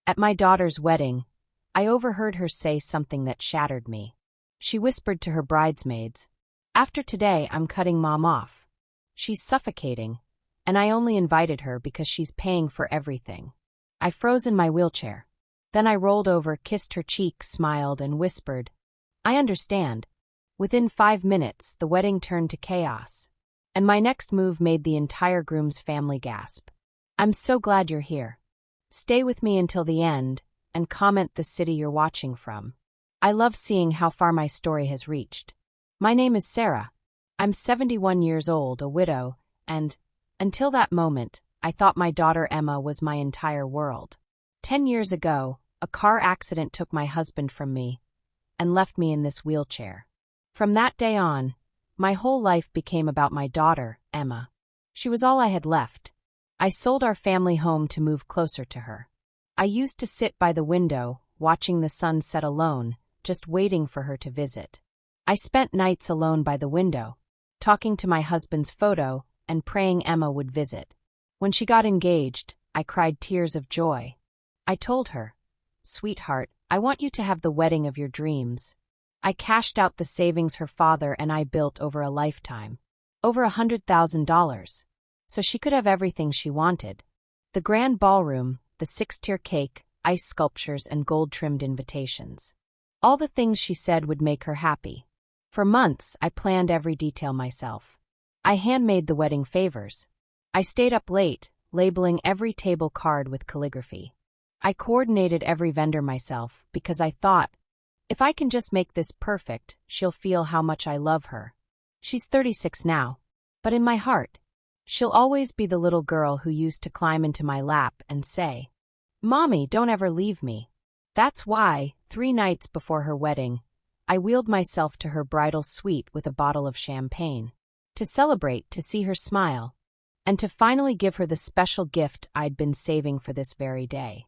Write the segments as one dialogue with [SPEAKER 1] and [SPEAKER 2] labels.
[SPEAKER 1] At my daughter's wedding, I overheard her say something that shattered me. She whispered to her bridesmaids, "After today, I'm cutting Mom off. She's suffocating, and I only invited her because she's paying for everything." I froze in my wheelchair. Then I rolled over, kissed her cheek, smiled, and whispered, "I understand." Within 5 minutes, the wedding turned to chaos, and my next move made the entire groom's family gasp. "I'm so glad you're here. Stay with me until the end, and comment the city you're watching from. I love seeing how far my story has reached. My name is Sarah. I'm 71 years old, a widow, and, until that moment, I thought my daughter Emma was my entire world. 10 years ago, a car accident took my husband from me and left me in this wheelchair. From that day on, my whole life became about my daughter, Emma. She was all I had left. I sold our family home to move closer to her. I used to sit by the window, watching the sun set alone, just waiting for her to visit. I spent nights alone by the window, talking to my husband's photo and praying Emma would visit. When she got engaged, I cried tears of joy. I told her, "Sweetheart, I want you to have the wedding of your dreams." I cashed out the savings her father and I built over a lifetime. Over $100,000. So she could have everything she wanted. The grand ballroom, the 6-tier cake, ice sculptures, and gold-trimmed invitations. All the things she said would make her happy. For months, I planned every detail myself. I handmade the wedding favors. I stayed up late, labeling every table card with calligraphy. I coordinated every vendor myself because I thought, if I can just make this perfect, she'll feel how much I love her. She's 36 now, but in my heart, she'll always be the little girl who used to climb into my lap and say, "Mommy, don't ever leave me." That's why, 3 nights before her wedding, I wheeled myself to her bridal suite with a bottle of champagne. To celebrate, to see her smile, and to finally give her the special gift I'd been saving for this very day.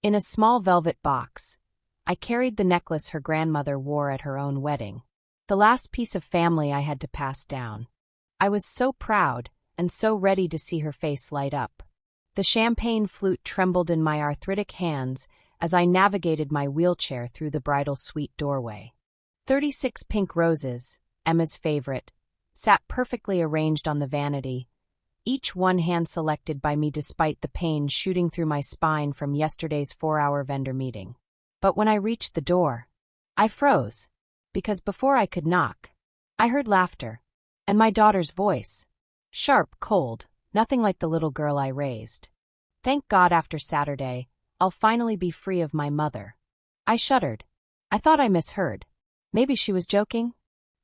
[SPEAKER 1] In a small velvet box, I carried the necklace her grandmother wore at her own wedding, the last piece of family I had to pass down. I was so proud and so ready to see her face light up. The champagne flute trembled in my arthritic hands as I navigated my wheelchair through the bridal suite doorway. 36 pink roses, Emma's favorite, sat perfectly arranged on the vanity, each one hand-selected by me despite the pain shooting through my spine from yesterday's 4-hour vendor meeting. But when I reached the door, I froze, because before I could knock, I heard laughter, and my daughter's voice. Sharp, cold, nothing like the little girl I raised. Thank God after Saturday, I'll finally be free of my mother. I shuddered. I thought I misheard. Maybe she was joking?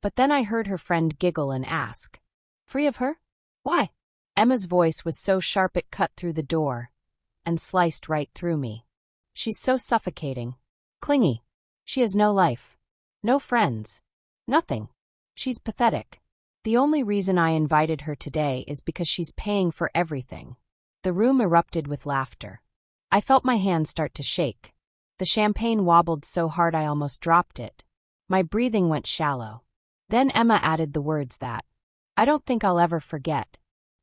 [SPEAKER 1] But then I heard her friend giggle and ask, "Free of her? Why?" Emma's voice was so sharp it cut through the door and sliced right through me. "She's so suffocating. Clingy. She has no life. No friends. Nothing. She's pathetic. The only reason I invited her today is because she's paying for everything." The room erupted with laughter. I felt my hands start to shake. The champagne wobbled so hard I almost dropped it. My breathing went shallow. Then Emma added the words that I don't think I'll ever forget.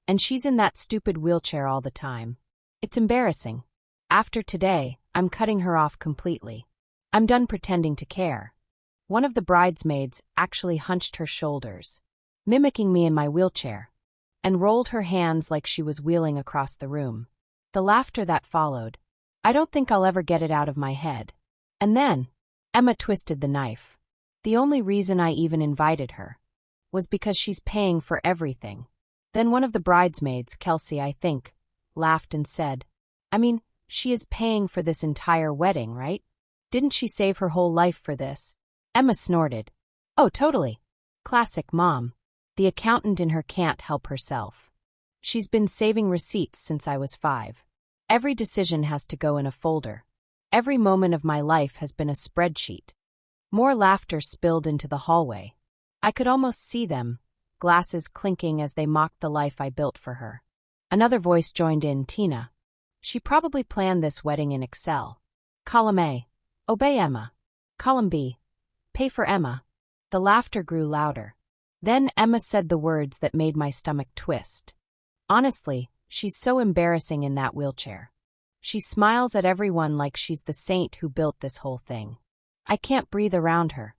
[SPEAKER 1] And she's in that stupid wheelchair all the time. It's embarrassing. After today, I'm cutting her off completely. I'm done pretending to care. One of the bridesmaids actually hunched her shoulders, mimicking me in my wheelchair, and rolled her hands like she was wheeling across the room. The laughter that followed, I don't think I'll ever get it out of my head. And then, Emma twisted the knife. The only reason I even invited her was because she's paying for everything. Then one of the bridesmaids, Kelsey, I think, laughed and said, "I mean, she is paying for this entire wedding, right? Didn't she save her whole life for this?" Emma snorted. "Oh, totally. Classic mom. The accountant in her can't help herself. She's been saving receipts since I was 5. Every decision has to go in a folder. Every moment of my life has been a spreadsheet." More laughter spilled into the hallway. I could almost see them, glasses clinking as they mocked the life I built for her. Another voice joined in, "Tina. She probably planned this wedding in Excel. Column A. Obey Emma. Column B. Pay for Emma." The laughter grew louder. Then Emma said the words that made my stomach twist. "Honestly, she's so embarrassing in that wheelchair. She smiles at everyone like she's the saint who built this whole thing. I can't breathe around her.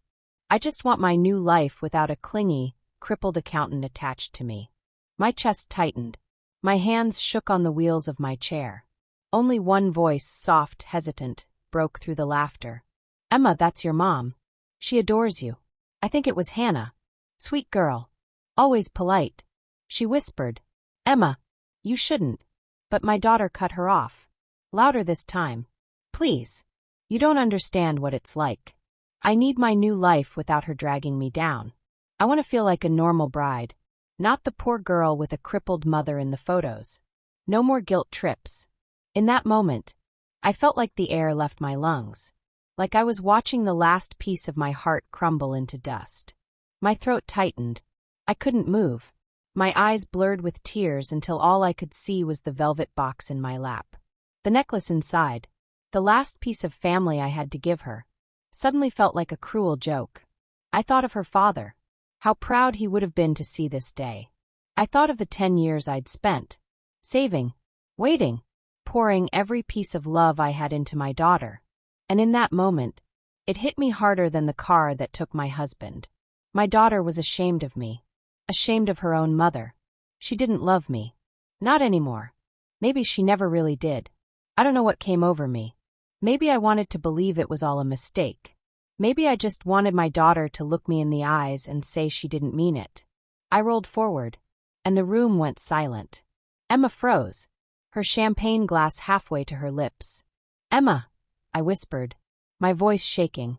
[SPEAKER 1] I just want my new life without a clingy, crippled accountant attached to me. My chest tightened. My hands shook on the wheels of my chair. Only one voice, soft, hesitant, broke through the laughter. Emma, that's your mom. She adores you. I think it was Hannah. Sweet girl. Always polite. She whispered. Emma, you shouldn't. But my daughter cut her off. Louder this time. Please. You don't understand what it's like. I need my new life without her dragging me down. I want to feel like a normal bride. Not the poor girl with a crippled mother in the photos. No more guilt trips. In that moment, I felt like the air left my lungs. Like I was watching the last piece of my heart crumble into dust. My throat tightened. I couldn't move. My eyes blurred with tears until all I could see was the velvet box in my lap. The necklace inside, the last piece of family I had to give her, suddenly felt like a cruel joke. I thought of her father. How proud he would have been to see this day. I thought of the 10 years I'd spent, saving, waiting, pouring every piece of love I had into my daughter. And in that moment, it hit me harder than the car that took my husband. My daughter was ashamed of me. Ashamed of her own mother. She didn't love me. Not anymore. Maybe she never really did. I don't know what came over me. Maybe I wanted to believe it was all a mistake. Maybe I just wanted my daughter to look me in the eyes and say she didn't mean it. I rolled forward, and the room went silent. Emma froze, her champagne glass halfway to her lips. Emma, I whispered, my voice shaking.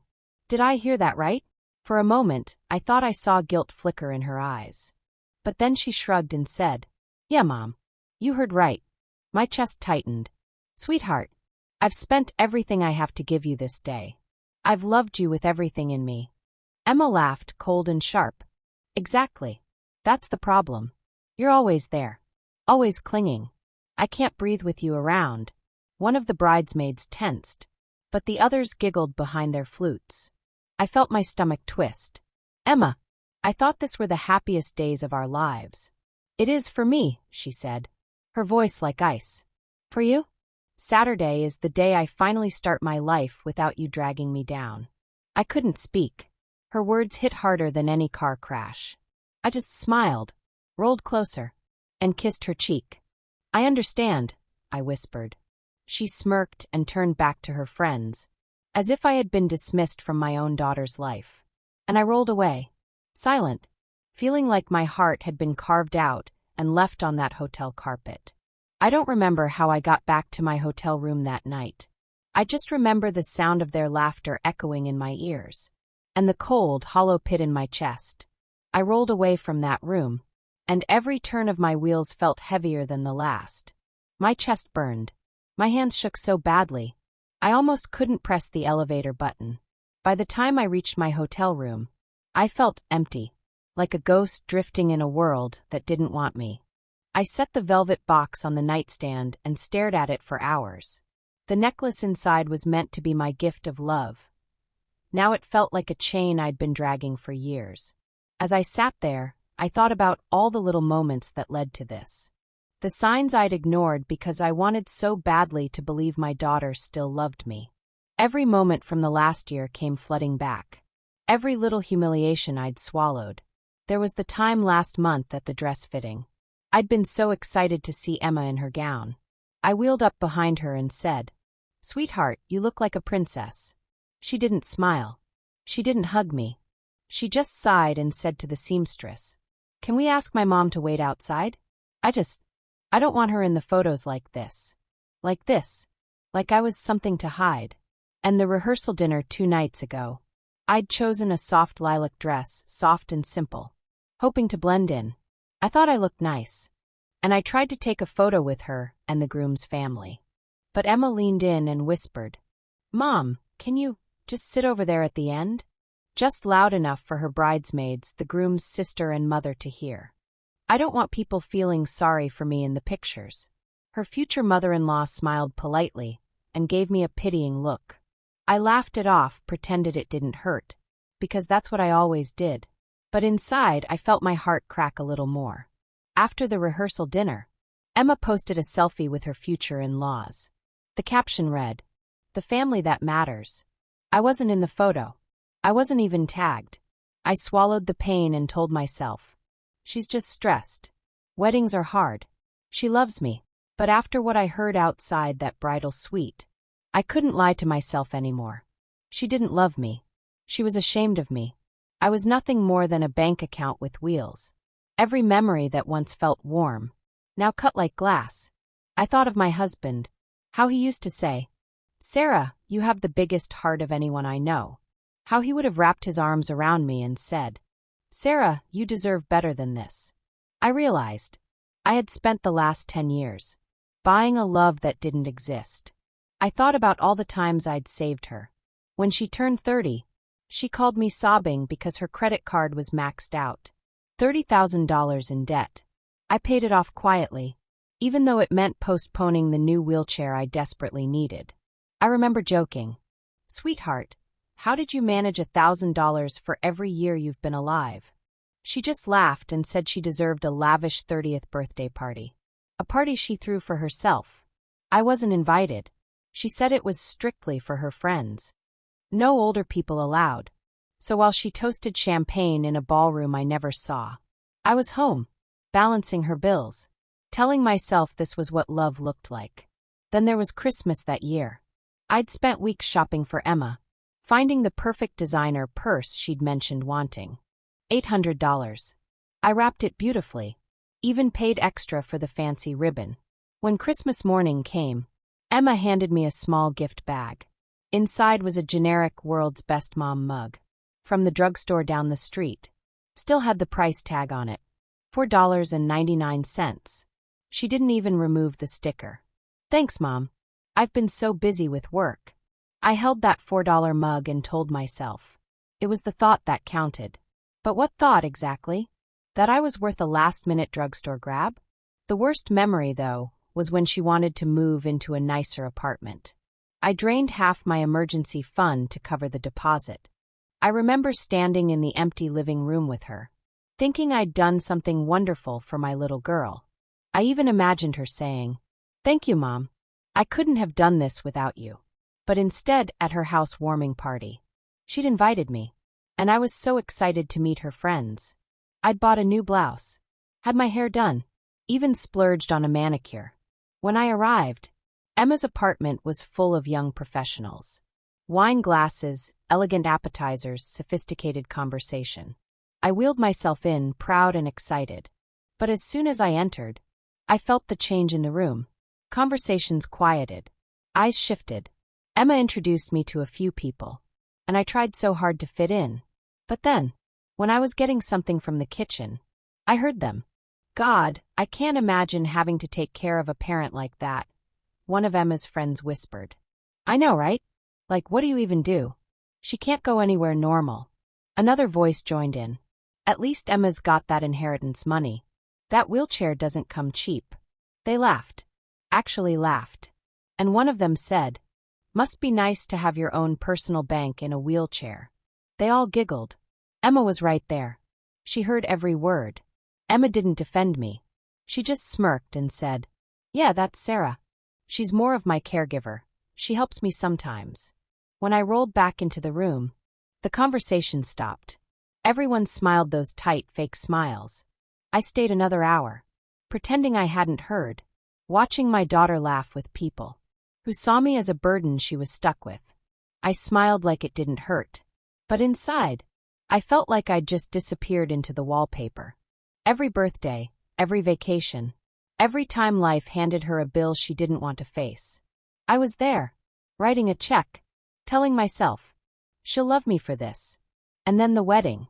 [SPEAKER 1] Did I hear that right? For a moment, I thought I saw guilt flicker in her eyes. But then she shrugged and said, Yeah, Mom. You heard right. My chest tightened. Sweetheart, I've spent everything I have to give you this day. I've loved you with everything in me. Emma laughed, cold and sharp. Exactly. That's the problem. You're always there. Always clinging. I can't breathe with you around. One of the bridesmaids tensed, but the others giggled behind their flutes. I felt my stomach twist. Emma, I thought this were the happiest days of our lives. It is for me, she said, her voice like ice. For you? Saturday is the day I finally start my life without you dragging me down. I couldn't speak. Her words hit harder than any car crash. I just smiled, rolled closer, and kissed her cheek. I understand, I whispered. She smirked and turned back to her friends, as if I had been dismissed from my own daughter's life. And I rolled away, silent, feeling like my heart had been carved out and left on that hotel carpet. I don't remember how I got back to my hotel room that night. I just remember the sound of their laughter echoing in my ears, and the cold, hollow pit in my chest. I rolled away from that room, and every turn of my wheels felt heavier than the last. My chest burned. My hands shook so badly, I almost couldn't press the elevator button. By the time I reached my hotel room, I felt empty, like a ghost drifting in a world that didn't want me. I set the velvet box on the nightstand and stared at it for hours. The necklace inside was meant to be my gift of love. Now it felt like a chain I'd been dragging for years. As I sat there, I thought about all the little moments that led to this. The signs I'd ignored because I wanted so badly to believe my daughter still loved me. Every moment from the last year came flooding back. Every little humiliation I'd swallowed. There was the time last month at the dress fitting. I'd been so excited to see Emma in her gown. I wheeled up behind her and said, Sweetheart, you look like a princess. She didn't smile. She didn't hug me. She just sighed and said to the seamstress, Can we ask my mom to wait outside? I don't want her in the photos like this. Like this. Like I was something to hide. And the rehearsal dinner 2 nights ago. I'd chosen a soft lilac dress, soft and simple, hoping to blend in. I thought I looked nice. And I tried to take a photo with her and the groom's family. But Emma leaned in and whispered, Mom, can you just sit over there at the end? Just loud enough for her bridesmaids, the groom's sister and mother to hear. I don't want people feeling sorry for me in the pictures. Her future mother-in-law smiled politely and gave me a pitying look. I laughed it off, pretended it didn't hurt, because that's what I always did. But inside, I felt my heart crack a little more. After the rehearsal dinner, Emma posted a selfie with her future in-laws. The caption read, "The family that matters." I wasn't in the photo. I wasn't even tagged. I swallowed the pain and told myself, she's just stressed. Weddings are hard. She loves me. But after what I heard outside that bridal suite, I couldn't lie to myself anymore. She didn't love me. She was ashamed of me. I was nothing more than a bank account with wheels. Every memory that once felt warm, now cut like glass. I thought of my husband, how he used to say, "Sarah, you have the biggest heart of anyone I know." How he would have wrapped his arms around me and said, "Sarah, you deserve better than this." I realized I had spent the last 10 years buying a love that didn't exist. I thought about all the times I'd saved her. When she turned 30, she called me sobbing because her credit card was maxed out. $30,000 in debt. I paid it off quietly, even though it meant postponing the new wheelchair I desperately needed. I remember joking, "Sweetheart, how did you manage $1,000 for every year you've been alive?" She just laughed and said she deserved a lavish 30th birthday party. A party she threw for herself. I wasn't invited. She said it was strictly for her friends. No older people allowed. So while she toasted champagne in a ballroom I never saw, I was home, balancing her bills, telling myself this was what love looked like. Then there was Christmas that year. I'd spent weeks shopping for Emma, finding the perfect designer purse she'd mentioned wanting. $800. I wrapped it beautifully, even paid extra for the fancy ribbon. When Christmas morning came, Emma handed me a small gift bag. Inside was a generic World's Best Mom mug from the drugstore down the street. Still had the price tag on it, $4.99. She didn't even remove the sticker. "Thanks, Mom. I've been so busy with work." I held that $4 mug and told myself it was the thought that counted. But what thought exactly? That I was worth a last-minute drugstore grab? The worst memory, though, was when she wanted to move into a nicer apartment. I drained half my emergency fund to cover the deposit. I remember standing in the empty living room with her, thinking I'd done something wonderful for my little girl. I even imagined her saying, "Thank you, Mom. I couldn't have done this without you." But instead, at her housewarming party, she'd invited me, and I was so excited to meet her friends. I'd bought a new blouse, had my hair done, even splurged on a manicure. When I arrived, Emma's apartment was full of young professionals. Wine glasses, elegant appetizers, sophisticated conversation. I wheeled myself in, proud and excited. But as soon as I entered, I felt the change in the room. Conversations quieted. Eyes shifted. Emma introduced me to a few people, and I tried so hard to fit in. But then, when I was getting something from the kitchen, I heard them. "God, I can't imagine having to take care of a parent like that," one of Emma's friends whispered. "I know, right? Like, what do you even do? She can't go anywhere normal." Another voice joined in. "At least Emma's got that inheritance money. That wheelchair doesn't come cheap." They laughed. Actually laughed. And one of them said, "Must be nice to have your own personal bank in a wheelchair." They all giggled. Emma was right there. She heard every word. Emma didn't defend me. She just smirked and said, "Yeah, that's Sarah. She's more of my caregiver. She helps me sometimes." When I rolled back into the room, the conversation stopped. Everyone smiled those tight, fake smiles. I stayed another hour, pretending I hadn't heard, watching my daughter laugh with people who saw me as a burden she was stuck with. I smiled like it didn't hurt. But inside, I felt like I'd just disappeared into the wallpaper. Every birthday, every vacation, every time life handed her a bill she didn't want to face, I was there, writing a check, telling myself, she'll love me for this. And then the wedding.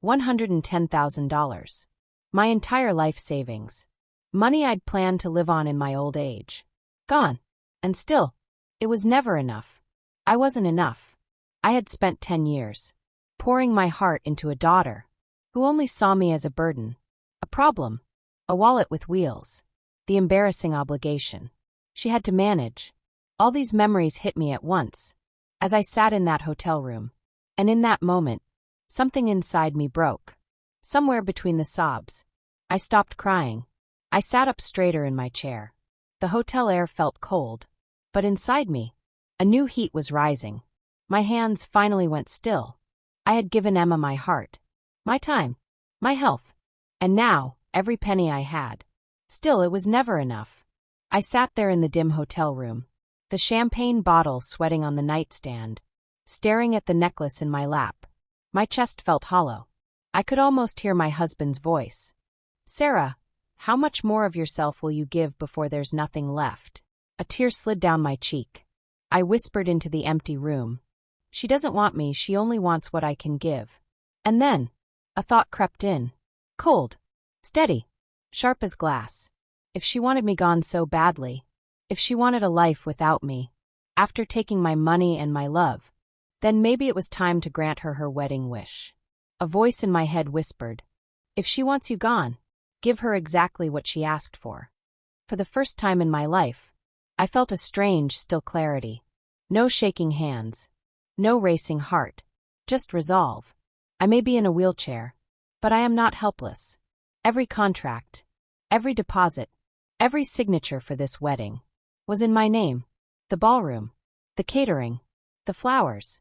[SPEAKER 1] $110,000. My entire life savings. Money I'd planned to live on in my old age. Gone. And still, it was never enough. I wasn't enough. I had spent 10 years pouring my heart into a daughter who only saw me as a burden, a problem, a wallet with wheels, the embarrassing obligation she had to manage. All these memories hit me at once as I sat in that hotel room. And in that moment, something inside me broke. Somewhere between the sobs, I stopped crying. I sat up straighter in my chair. The hotel air felt cold. But inside me, a new heat was rising. My hands finally went still. I had given Emma my heart, my time, my health. And now, every penny I had. Still, it was never enough. I sat there in the dim hotel room, the champagne bottle sweating on the nightstand, staring at the necklace in my lap. My chest felt hollow. I could almost hear my husband's voice. "Sarah, how much more of yourself will you give before there's nothing left?" A tear slid down my cheek. I whispered into the empty room. "She doesn't want me, she only wants what I can give." And then, a thought crept in. Cold, steady, sharp as glass. If she wanted me gone so badly, if she wanted a life without me, after taking my money and my love, then maybe it was time to grant her her wedding wish. A voice in my head whispered, "If she wants you gone, give her exactly what she asked for." For the first time in my life, I felt a strange, still clarity. No shaking hands, no racing heart, just resolve. I may be in a wheelchair, but I am not helpless. Every contract, every deposit, every signature for this wedding was in my name. The ballroom, the catering, the flowers,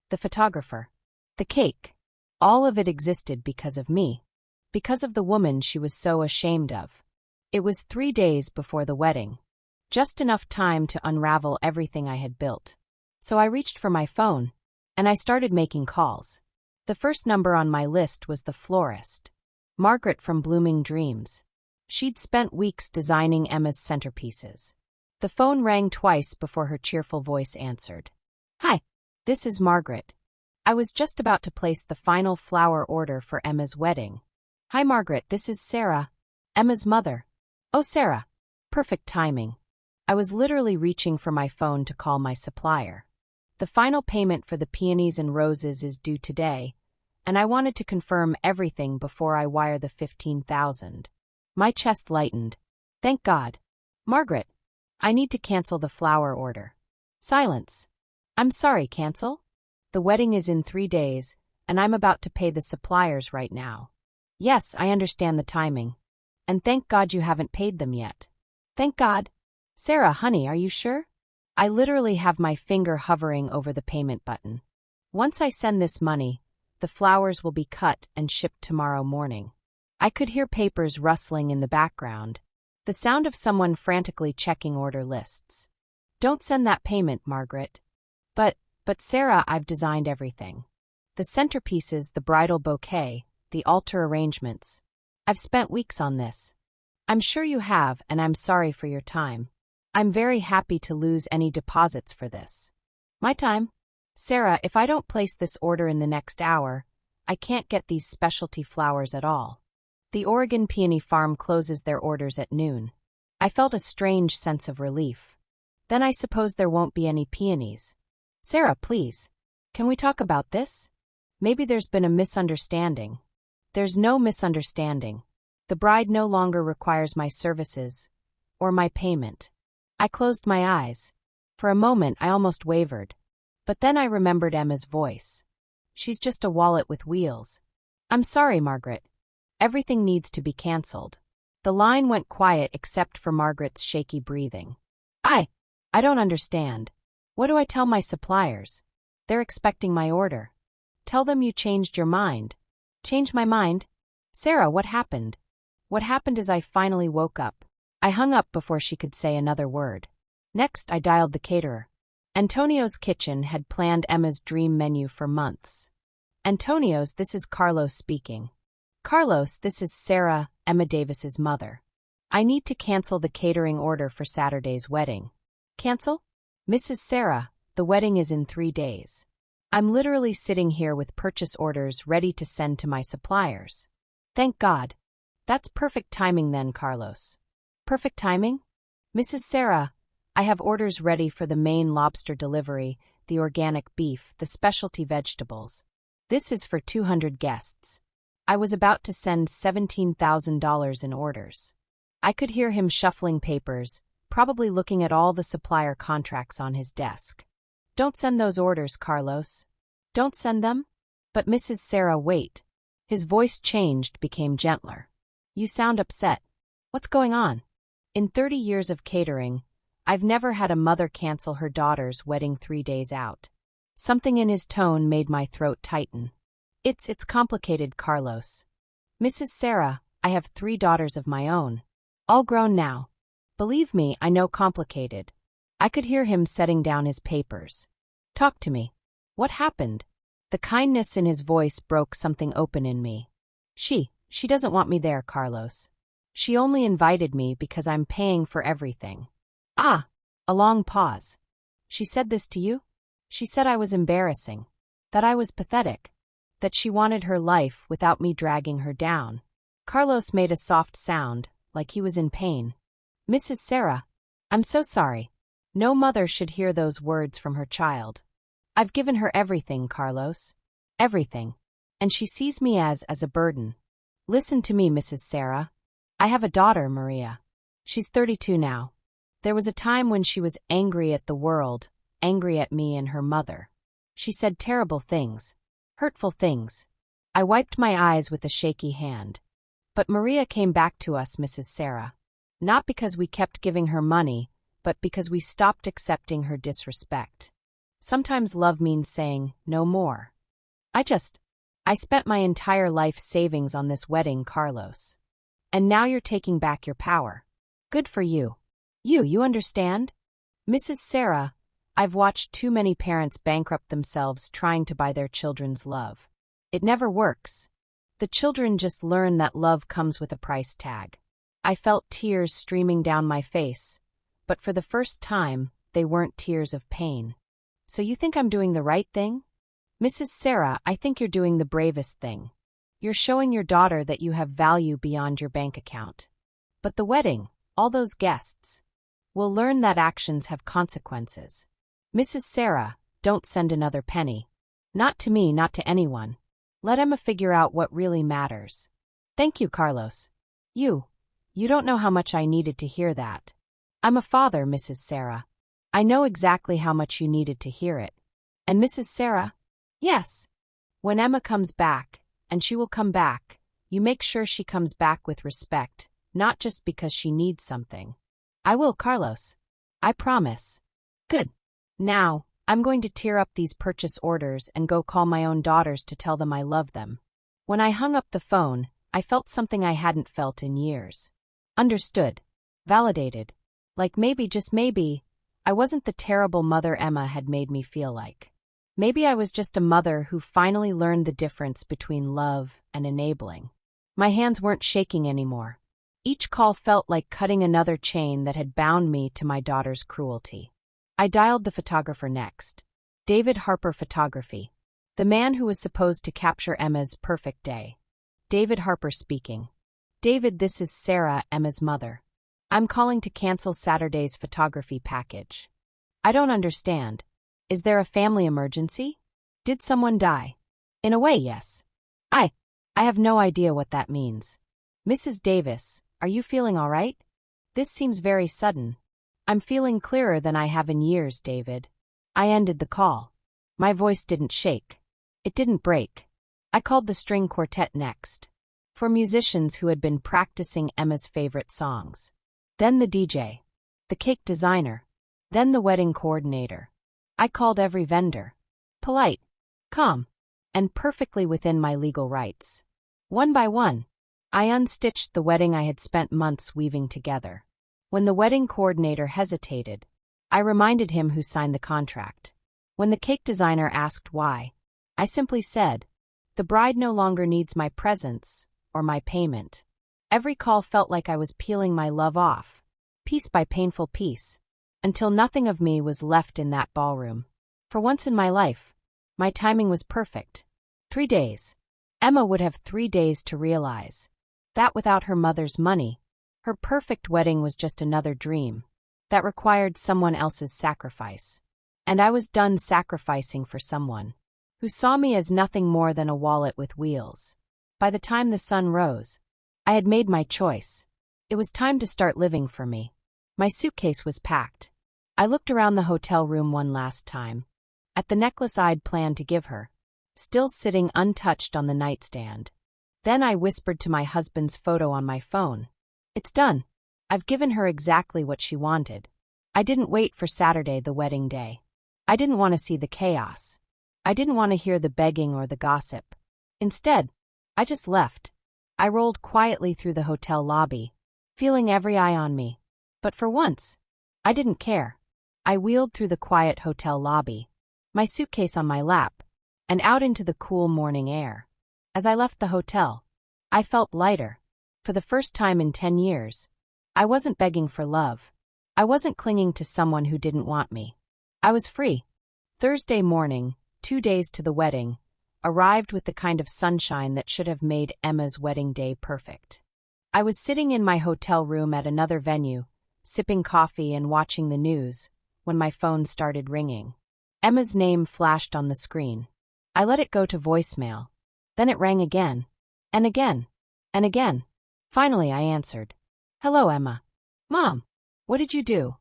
[SPEAKER 1] the photographer, the cake. All of it existed because of me, because of the woman she was so ashamed of. It was 3 days before the wedding, just enough time to unravel everything I had built. So I reached for my phone, and I started making calls. The first number on my list was the florist, Margaret from Blooming Dreams. She'd spent weeks designing Emma's centerpieces. The phone rang twice before her cheerful voice answered. "Hi, this is Margaret. I was just about to place the final flower order for Emma's wedding." "Hi, Margaret, this is Sarah, Emma's mother." "Oh, Sarah. Perfect timing. I was literally reaching for my phone to call my supplier. The final payment for the peonies and roses is due today, and I wanted to confirm everything before I wire the $15,000. My chest lightened. Thank God. "Margaret, I need to cancel the flower order." Silence. "I'm sorry, cancel? The wedding is in 3 days, and I'm about to pay the suppliers right now." "Yes, I understand the timing. And thank God you haven't paid them yet." "Thank God." "Sarah, honey, are you sure?" I literally have my finger hovering over the payment button. "Once I send this money, the flowers will be cut and shipped tomorrow morning." I could hear papers rustling in the background, the sound of someone frantically checking order lists. "Don't send that payment, Margaret." But Sarah, I've designed everything. The centerpieces, the bridal bouquet, the altar arrangements. I've spent weeks on this." "I'm sure you have, and I'm sorry for your time. I'm very happy to lose any deposits for this." "My time? Sarah, if I don't place this order in the next hour, I can't get these specialty flowers at all. The Oregon Peony Farm closes their orders at noon." I felt a strange sense of relief. "Then I suppose there won't be any peonies." "Sarah, please. Can we talk about this? Maybe there's been a misunderstanding." "There's no misunderstanding. The bride no longer requires my services or my payment." I closed my eyes. For a moment, I almost wavered. But then I remembered Emma's voice. "She's just a wallet with wheels." "I'm sorry, Margaret. Everything needs to be cancelled." The line went quiet except for Margaret's shaky breathing. I don't understand. What do I tell my suppliers? They're expecting my order." "Tell them you changed your mind." "Change my mind? Sarah, what happened?" "What happened is I finally woke up." I hung up before she could say another word. Next, I dialed the caterer. Antonio's Kitchen had planned Emma's dream menu for months. "Antonio's, this is Carlos speaking." "Carlos, this is Sarah, Emma Davis's mother. I need to cancel the catering order for Saturday's wedding." "Cancel?" "Mrs. Sarah, the wedding is in 3 days. I'm literally sitting here with purchase orders ready to send to my suppliers." "Thank God. That's perfect timing then, Carlos." "Perfect timing?" "Mrs. Sarah, I have orders ready for the Maine lobster delivery, the organic beef, the specialty vegetables. This is for 200 guests. I was about to send $17,000 in orders." I could hear him shuffling papers, probably looking at all the supplier contracts on his desk. "Don't send those orders, Carlos. Don't send them?" "But Mrs. Sarah, wait." His voice changed, became gentler. "You sound upset. What's going on?" In 30 years of catering, I've never had a mother cancel her daughter's wedding 3 days out. Something in his tone made my throat tighten. It's complicated, Carlos. Mrs. Sarah, I have 3 daughters of my own. All grown now. Believe me, I know complicated. I could hear him setting down his papers. Talk to me. What happened? The kindness in his voice broke something open in me. She doesn't want me there, Carlos. She only invited me because I'm paying for everything. Ah, a long pause. She said this to you? She said I was embarrassing, that I was pathetic, that she wanted her life without me dragging her down. Carlos made a soft sound, like he was in pain. Mrs. Sarah, I'm so sorry. No mother should hear those words from her child. I've given her everything, Carlos. Everything. And she sees me as a burden. Listen to me, Mrs. Sarah. I have a daughter, Maria. She's 32 now. There was a time when she was angry at the world, angry at me and her mother. She said terrible things, hurtful things. I wiped my eyes with a shaky hand. But Maria came back to us, Mrs. Sarah. Not because we kept giving her money, but because we stopped accepting her disrespect. Sometimes love means saying, no more. I spent my entire life savings on this wedding, Carlos. And now you're taking back your power. Good for you. You understand? Mrs. Sarah, I've watched too many parents bankrupt themselves trying to buy their children's love. It never works. The children just learn that love comes with a price tag. I felt tears streaming down my face, but for the first time, they weren't tears of pain. So you think I'm doing the right thing? Mrs. Sarah, I think you're doing the bravest thing. You're showing your daughter that you have value beyond your bank account. But the wedding, all those guests, will learn that actions have consequences. Mrs. Sarah, don't send another penny. Not to me, not to anyone. Let Emma figure out what really matters. Thank you, Carlos. You don't know how much I needed to hear that. I'm a father, Mrs. Sarah. I know exactly how much you needed to hear it. And Mrs. Sarah? Yes. When Emma comes back, and she will come back, you make sure she comes back with respect, not just because she needs something. I will, Carlos. I promise. Good. Now, I'm going to tear up these purchase orders and go call my own daughters to tell them I love them. When I hung up the phone, I felt something I hadn't felt in years. Understood. Validated. Like maybe, just maybe, I wasn't the terrible mother Emma had made me feel like. Maybe I was just a mother who finally learned the difference between love and enabling. My hands weren't shaking anymore. Each call felt like cutting another chain that had bound me to my daughter's cruelty. I dialed the photographer next. David Harper Photography. The man who was supposed to capture Emma's perfect day. David Harper speaking. David, this is Sarah, Emma's mother. I'm calling to cancel Saturday's photography package. I don't understand. Is there a family emergency? Did someone die? In a way, yes. I have no idea what that means. Mrs. Davis, are you feeling all right? This seems very sudden. I'm feeling clearer than I have in years, David. I ended the call. My voice didn't shake. It didn't break. I called the string quartet next. For musicians who had been practicing Emma's favorite songs. Then the DJ. The cake designer. Then the wedding coordinator. I called every vendor. Polite, calm, and perfectly within my legal rights. One by one, I unstitched the wedding I had spent months weaving together. When the wedding coordinator hesitated, I reminded him who signed the contract. When the cake designer asked why, I simply said, the bride no longer needs my presence or my payment. Every call felt like I was peeling my love off, piece by painful piece, until nothing of me was left in that ballroom. For once in my life, my timing was perfect. 3 days. Emma would have 3 days to realize that without her mother's money, her perfect wedding was just another dream that required someone else's sacrifice. And I was done sacrificing for someone who saw me as nothing more than a wallet with wheels. By the time the sun rose, I had made my choice. It was time to start living for me. My suitcase was packed. I looked around the hotel room one last time, at the necklace I'd planned to give her, still sitting untouched on the nightstand. Then I whispered to my husband's photo on my phone. It's done. I've given her exactly what she wanted. I didn't wait for Saturday, the wedding day. I didn't want to see the chaos. I didn't want to hear the begging or the gossip. Instead, I just left. I rolled quietly through the hotel lobby, feeling every eye on me. But for once, I didn't care. I wheeled through the quiet hotel lobby, my suitcase on my lap, and out into the cool morning air. As I left the hotel, I felt lighter. For the first time in 10 years, I wasn't begging for love. I wasn't clinging to someone who didn't want me. I was free. Thursday morning, 2 days to the wedding, arrived with the kind of sunshine that should have made Emma's wedding day perfect. I was sitting in my hotel room at another venue, sipping coffee and watching the news, when my phone started ringing. Emma's name flashed on the screen. I let it go to voicemail. Then it rang again, and again, and again. Finally, I answered. "Hello, Emma." "Mom, what did you do?"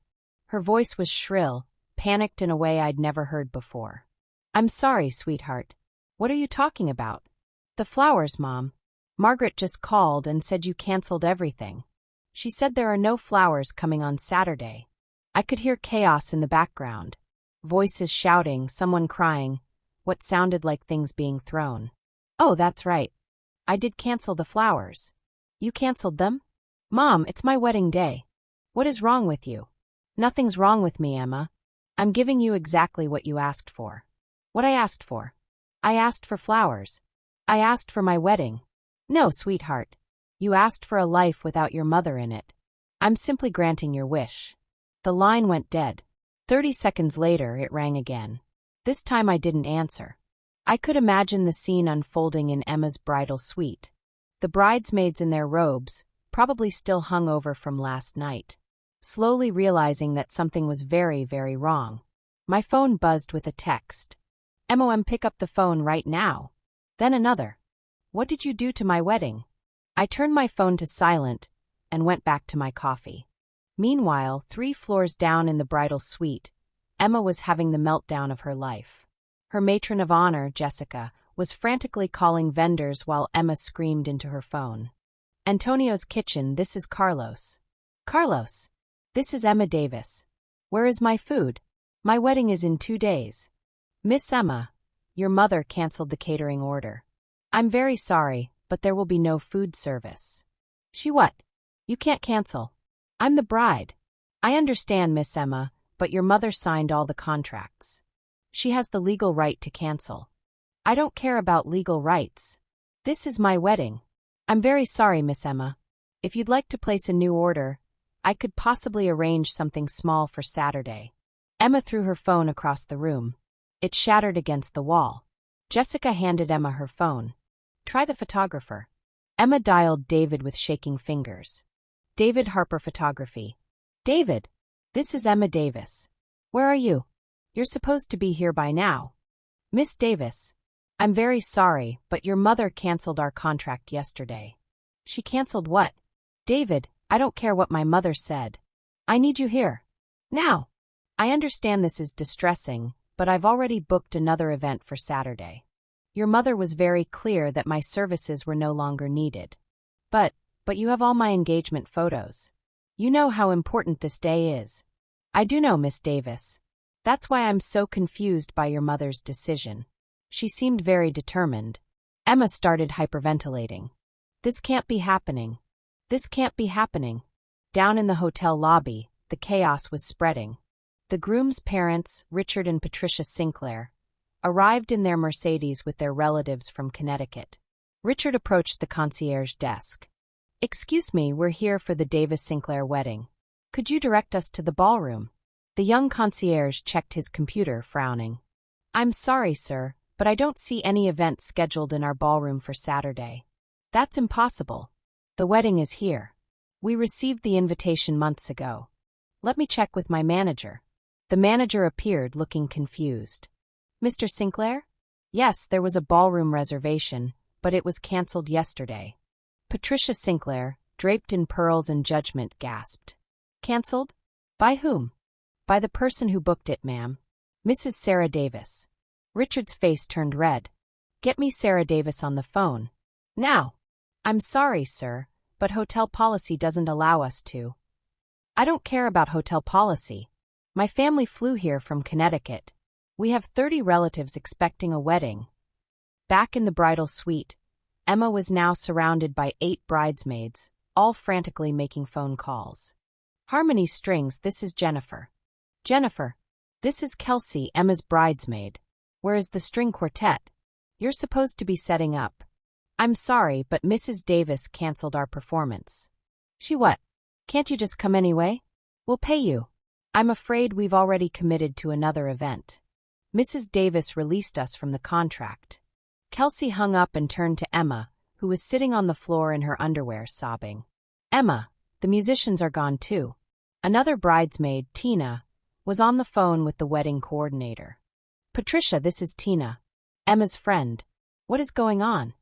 [SPEAKER 1] Her voice was shrill, panicked in a way I'd never heard before. "I'm sorry, sweetheart. What are you talking about?" "The flowers, Mom. Margaret just called and said you canceled everything. She said there are no flowers coming on Saturday." I could hear chaos in the background. Voices shouting, someone crying, what sounded like things being thrown. "Oh, that's right. I did cancel the flowers." "You canceled them?" "Mom, it's my wedding day. What is wrong with you?" "Nothing's wrong with me, Emma. I'm giving you exactly what you asked for." "What I asked for?" "I asked for flowers. I asked for my wedding." "No, sweetheart. You asked for a life without your mother in it. I'm simply granting your wish." The line went dead. 30 seconds later, it rang again. This time I didn't answer. I could imagine the scene unfolding in Emma's bridal suite. The bridesmaids in their robes, probably still hung over from last night. Slowly realizing that something was very, very wrong. My phone buzzed with a text. "MOM, pick up the phone right now." Then another. "What did you do to my wedding?" I turned my phone to silent and went back to my coffee. Meanwhile, 3 floors down in the bridal suite, Emma was having the meltdown of her life. Her matron of honor, Jessica, was frantically calling vendors while Emma screamed into her phone. "Antonio's kitchen, this is Carlos." "Carlos, this is Emma Davis. Where is my food? My wedding is in 2 days." "Miss Emma, your mother canceled the catering order. I'm very sorry, but there will be no food service." "She what? You can't cancel. I'm the bride." "I understand, Miss Emma, but your mother signed all the contracts. She has the legal right to cancel." "I don't care about legal rights. This is my wedding." "I'm very sorry, Miss Emma. If you'd like to place a new order, I could possibly arrange something small for Saturday." Emma threw her phone across the room. It shattered against the wall. Jessica handed Emma her phone. "Try the photographer." Emma dialed David with shaking fingers. "David Harper Photography." "David, this is Emma Davis. Where are you? You're supposed to be here by now." "Miss Davis, I'm very sorry, but your mother canceled our contract yesterday." "She canceled what?" "David, I don't care what my mother said. I need you here. Now." "I understand this is distressing, but I've already booked another event for Saturday. Your mother was very clear that my services were no longer needed. But you have all my engagement photos. You know how important this day is." "I do know, Miss Davis. That's why I'm so confused by your mother's decision." She seemed very determined. Emma started hyperventilating. "This can't be happening. This can't be happening." Down in the hotel lobby, the chaos was spreading. The groom's parents, Richard and Patricia Sinclair, arrived in their Mercedes with their relatives from Connecticut. Richard approached the concierge desk. "Excuse me, we're here for the Davis-Sinclair wedding. Could you direct us to the ballroom?" The young concierge checked his computer, frowning. "I'm sorry, sir, but I don't see any event scheduled in our ballroom for Saturday." "That's impossible. The wedding is here. We received the invitation months ago. Let me check with my manager." The manager appeared, looking confused. "Mr. Sinclair?" "Yes, there was a ballroom reservation, but it was canceled yesterday." Patricia Sinclair, draped in pearls and judgment, gasped. "Canceled? By whom?" "By the person who booked it, ma'am. Mrs. Sarah Davis." Richard's face turned red. "Get me Sarah Davis on the phone. Now." "I'm sorry, sir, but hotel policy doesn't allow us to." "I don't care about hotel policy. My family flew here from Connecticut. We have 30 relatives expecting a wedding. Back in the bridal suite, Emma was now surrounded by 8 bridesmaids, all frantically making phone calls. Harmony Strings, this is Jennifer. Jennifer, this is Kelsey, Emma's bridesmaid. Where is the string quartet? You're supposed to be setting up. I'm sorry, but Mrs. Davis canceled our performance. She what? Can't you just come anyway? We'll pay you. I'm afraid we've already committed to another event. Mrs. Davis released us from the contract. Kelsey hung up and turned to Emma, who was sitting on the floor in her underwear, sobbing. Emma, the musicians are gone too. Another bridesmaid, Tina, was on the phone with the wedding coordinator. Patricia, this is Tina, Emma's friend. What is going on?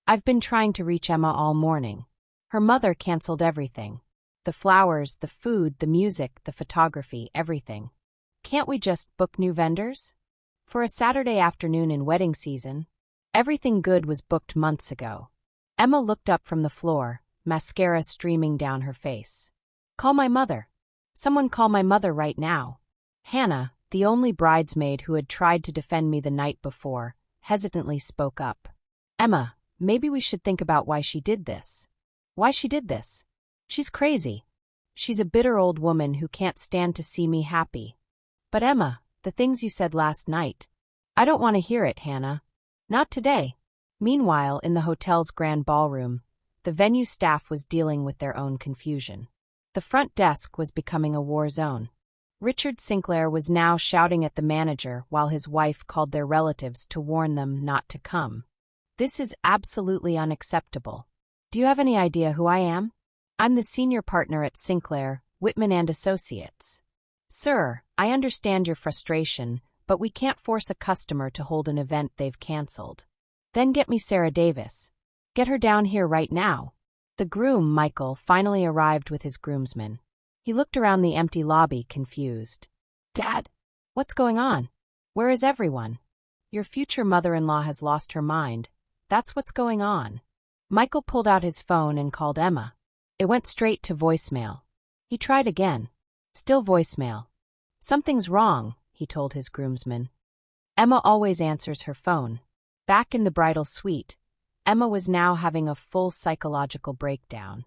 [SPEAKER 1] I've been trying to reach Emma all morning. Her mother canceled everything. The flowers, the food, the music, the photography, everything. Can't we just book new vendors? For a Saturday afternoon in wedding season, everything good was booked months ago. Emma looked up from the floor, mascara streaming down her face. Call my mother. Someone call my mother right now. Hannah, the only bridesmaid who had tried to defend me the night before, hesitantly spoke up. Emma, maybe we should think about why she did this. Why she did this? She's crazy. She's a bitter old woman who can't stand to see me happy. But Emma, the things you said last night. I don't want to hear it, Hannah. Not today. Meanwhile, in the hotel's grand ballroom, the venue staff was dealing with their own confusion. The front desk was becoming a war zone. Richard Sinclair was now shouting at the manager while his wife called their relatives to warn them not to come. This is absolutely unacceptable. Do you have any idea who I am? I'm the senior partner at Sinclair, Whitman and Associates. Sir, I understand your frustration, but we can't force a customer to hold an event they've canceled. Then get me Sarah Davis. Get her down here right now. The groom, Michael, finally arrived with his groomsmen. He looked around the empty lobby, confused. Dad, what's going on? Where is everyone? Your future mother-in-law has lost her mind. That's what's going on. Michael pulled out his phone and called Emma. It went straight to voicemail. He tried again. Still voicemail. Something's wrong, he told his groomsmen. Emma always answers her phone. Back in the bridal suite, Emma was now having a full psychological breakdown.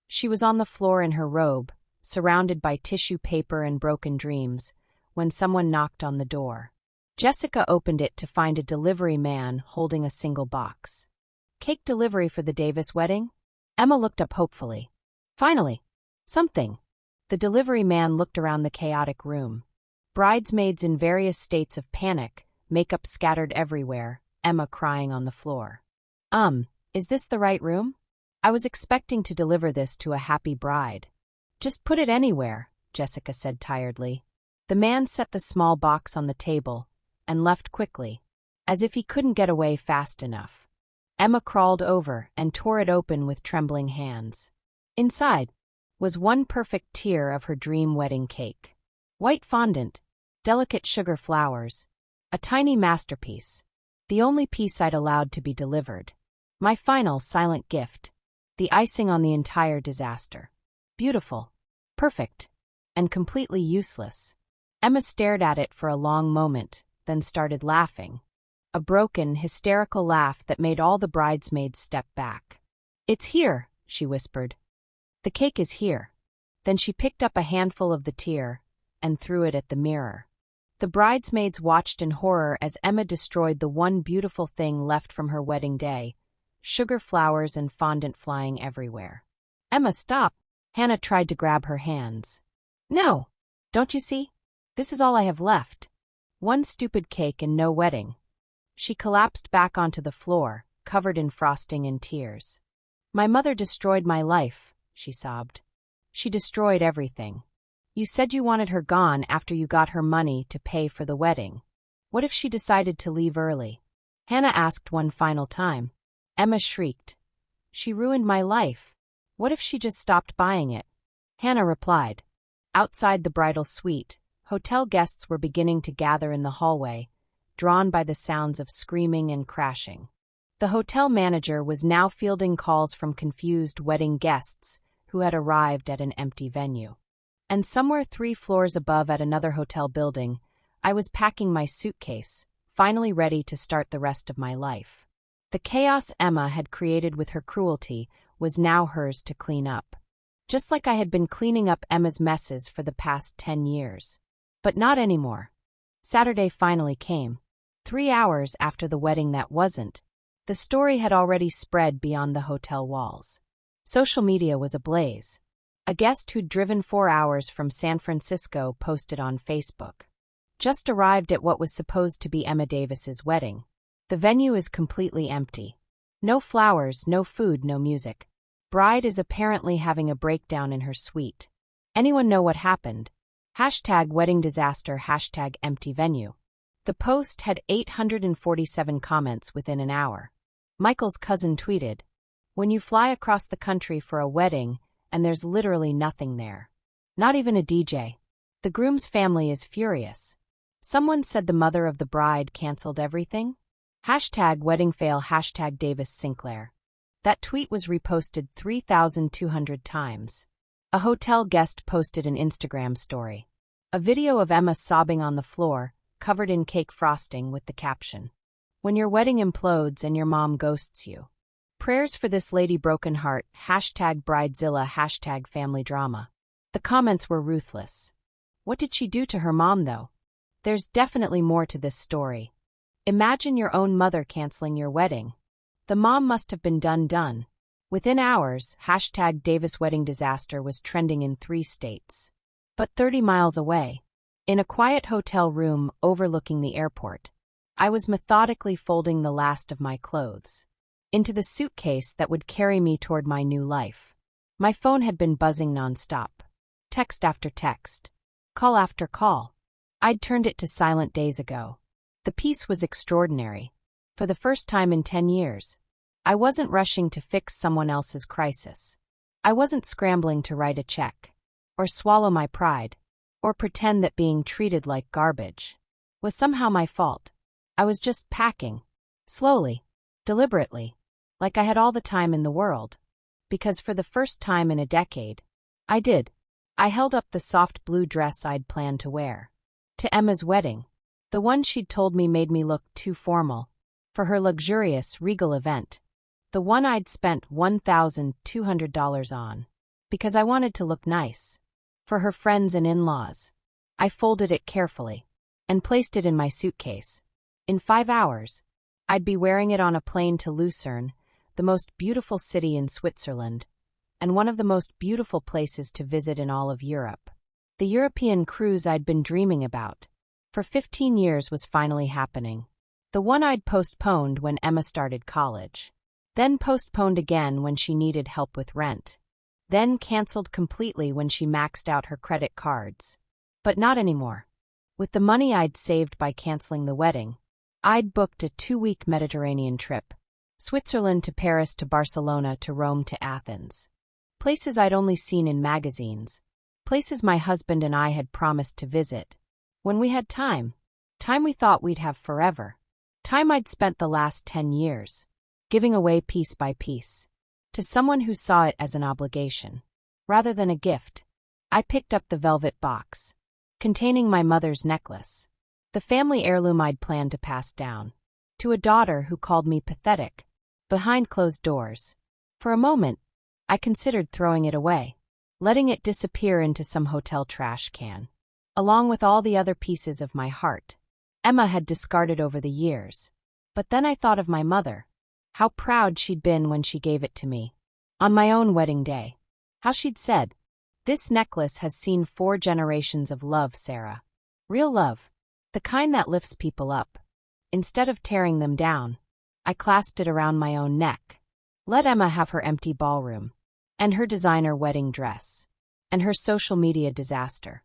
[SPEAKER 1] She was on the floor in her robe, surrounded by tissue paper and broken dreams, when someone knocked on the door. Jessica opened it to find a delivery man holding a single box. Cake delivery for the Davis wedding? Emma looked up hopefully. Finally, something. The delivery man looked around the chaotic room. Bridesmaids in various states of panic, makeup scattered everywhere, Emma crying on the floor. Is this the right room? I was expecting to deliver this to a happy bride. Just put it anywhere, Jessica said tiredly. The man set the small box on the table and left quickly, as if he couldn't get away fast enough. Emma crawled over and tore it open with trembling hands. Inside was one perfect tier of her dream wedding cake. White fondant, delicate sugar flowers, a tiny masterpiece, the only piece I'd allowed to be delivered. My final silent gift, the icing on the entire disaster. Beautiful, perfect, and completely useless. Emma stared at it for a long moment, then started laughing. A broken, hysterical laugh that made all the bridesmaids step back. It's here, she whispered. The cake is here. Then she picked up a handful of the tier and threw it at the mirror. The bridesmaids watched in horror as Emma destroyed the one beautiful thing left from her wedding day, sugar flowers and fondant flying everywhere. Emma, stop! Hannah tried to grab her hands. No! Don't you see? This is all I have left. One stupid cake and no wedding. She collapsed back onto the floor, covered in frosting and tears. My mother destroyed my life, she sobbed. She destroyed everything. You said you wanted her gone after you got her money to pay for the wedding. What if she decided to leave early? Hannah asked one final time. Emma shrieked. She ruined my life. What if she just stopped buying it? Hannah replied. Outside the bridal suite, hotel guests were beginning to gather in the hallway, drawn by the sounds of screaming and crashing. The hotel manager was now fielding calls from confused wedding guests who had arrived at an empty venue. And somewhere 3 floors above at another hotel building, I was packing my suitcase, finally ready to start the rest of my life. The chaos Emma had created with her cruelty was now hers to clean up. Just like I had been cleaning up Emma's messes for the past 10 years. But not anymore. Saturday finally came. 3 hours after the wedding that wasn't. The story had already spread beyond the hotel walls. Social media was ablaze. A guest who'd driven 4 hours from San Francisco posted on Facebook. Just arrived at what was supposed to be Emma Davis's wedding. The venue is completely empty. No flowers, no food, no music. Bride is apparently having a breakdown in her suite. Anyone know what happened? #wedding disaster #empty venue. The post had 847 comments within an hour. Michael's cousin tweeted, "When you fly across the country for a wedding and there's literally nothing there. Not even a DJ. The groom's family is furious. Someone said the mother of the bride canceled everything? #wedding fail #Davis Sinclair." That tweet was reposted 3,200 times. A hotel guest posted an Instagram story. A video of Emma sobbing on the floor, covered in cake frosting with the caption, "When your wedding implodes and your mom ghosts you. Prayers for this lady broken heart #bridezilla #family drama." The comments were ruthless. What did she do to her mom though? There's definitely more to this story. Imagine your own mother canceling your wedding. The mom must have been done. Within hours, #Davis wedding disaster was trending in 3 states. But 30 miles away, in a quiet hotel room overlooking the airport, I was methodically folding the last of my clothes into the suitcase that would carry me toward my new life. My phone had been buzzing nonstop. Text after text. Call after call. I'd turned it to silent days ago. The peace was extraordinary. For the first time in 10 years. I wasn't rushing to fix someone else's crisis. I wasn't scrambling to write a check. Or swallow my pride. Or pretend that being treated like garbage was somehow my fault. I was just packing. Slowly. Deliberately. Like I had all the time in the world. Because for the first time in a decade, I did. I held up the soft blue dress I'd planned to wear. To Emma's wedding. The one she'd told me made me look too formal. For her luxurious, regal event. The one I'd spent $1,200 on. Because I wanted to look nice. For her friends and in-laws. I folded it carefully. And placed it in my suitcase. In 5 hours, I'd be wearing it on a plane to Lucerne, the most beautiful city in Switzerland, and one of the most beautiful places to visit in all of Europe. The European cruise I'd been dreaming about for 15 years was finally happening. The one I'd postponed when Emma started college. Then postponed again when she needed help with rent. Then canceled completely when she maxed out her credit cards. But not anymore. With the money I'd saved by canceling the wedding, I'd booked a 2-week Mediterranean trip. Switzerland to Paris to Barcelona to Rome to Athens. Places I'd only seen in magazines. Places my husband and I had promised to visit. When we had time. Time we thought we'd have forever. Time I'd spent the last 10 years. Giving away piece by piece. To someone who saw it as an obligation. Rather than a gift. I picked up the velvet box. Containing my mother's necklace. The family heirloom I'd planned to pass down. To a daughter who called me pathetic. Behind closed doors. For a moment, I considered throwing it away. Letting it disappear into some hotel trash can. Along with all the other pieces of my heart. Emma had discarded over the years. But then I thought of my mother. How proud she'd been when she gave it to me. On my own wedding day. How she'd said, "This necklace has seen 4 generations of love, Sarah. Real love. The kind that lifts people up. Instead of tearing them down, I clasped it around my own neck. Let Emma have her empty ballroom. And her designer wedding dress. And her social media disaster.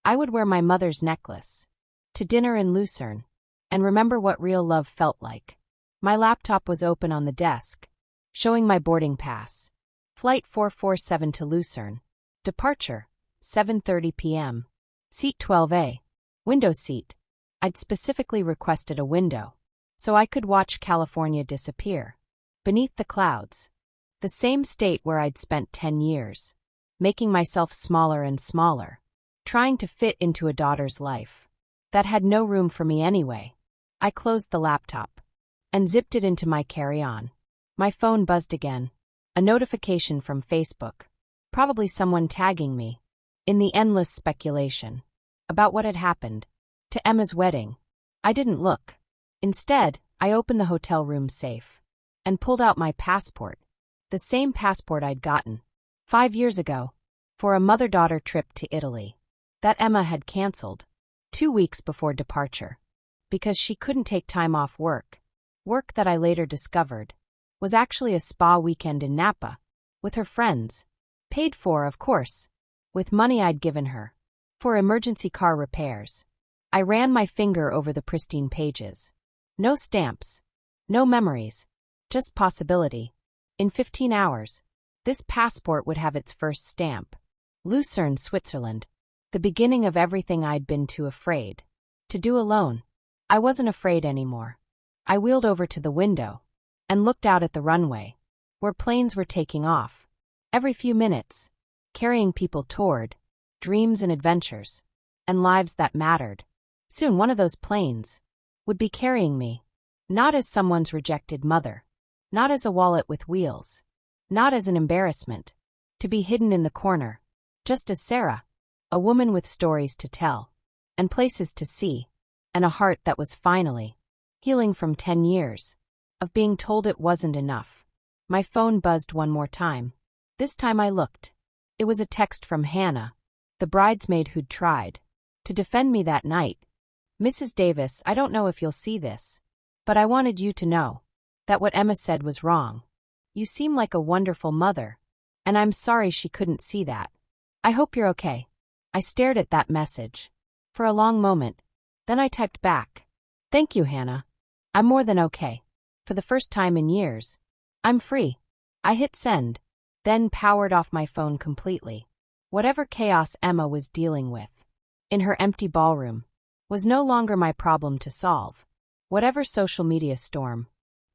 [SPEAKER 1] I would wear my mother's necklace. To dinner in Lucerne. And remember what real love felt like. My laptop was open on the desk. Showing my boarding pass. Flight 447 to Lucerne. Departure, 7:30 p.m. Seat 12A. Window seat. I'd specifically requested a window. So I could watch California disappear. Beneath the clouds. The same state where I'd spent 10 years. Making myself smaller and smaller. trying to fit into a daughter's life that had no room for me anyway. I closed the laptop and zipped it into my carry-on. My phone buzzed again. A notification from Facebook. Probably someone tagging me in the endless speculation about what had happened to Emma's wedding. I didn't look. Instead, I opened the hotel room safe and pulled out my passport, the same passport I'd gotten 5 years ago for a mother-daughter trip to Italy that Emma had canceled 2 weeks before departure because she couldn't take time off work that I later discovered was actually a spa weekend in Napa with her friends, paid for, of course, with money I'd given her for emergency car repairs. I ran my finger over the pristine pages. No stamps, no memories, just possibility. In 15 hours, this passport would have its first stamp. Lucerne, Switzerland. The beginning of everything I'd been too afraid to do alone. I wasn't afraid anymore. I wheeled over to the window and looked out at the runway, where planes were taking off every few minutes, carrying people toward dreams and adventures and lives that mattered. Soon one of those planes would be carrying me, not as someone's rejected mother, not as a wallet with wheels, not as an embarrassment to be hidden in the corner, just as Sarah, a woman with stories to tell and places to see, and a heart that was finally healing from 10 years of being told it wasn't enough. My phone buzzed one more time. This time I looked. It was a text from Hannah, the bridesmaid who'd tried to defend me that night. Mrs. Davis, I don't know if you'll see this, but I wanted you to know that what Emma said was wrong. You seem like a wonderful mother, and I'm sorry she couldn't see that. I hope you're okay. I stared at that message for a long moment. Then I typed back, "Thank you, Hannah. I'm more than okay. For the first time in years, I'm free." I hit send, then powered off my phone completely. Whatever chaos Emma was dealing with in her empty ballroom was no longer my problem to solve. Whatever social media storm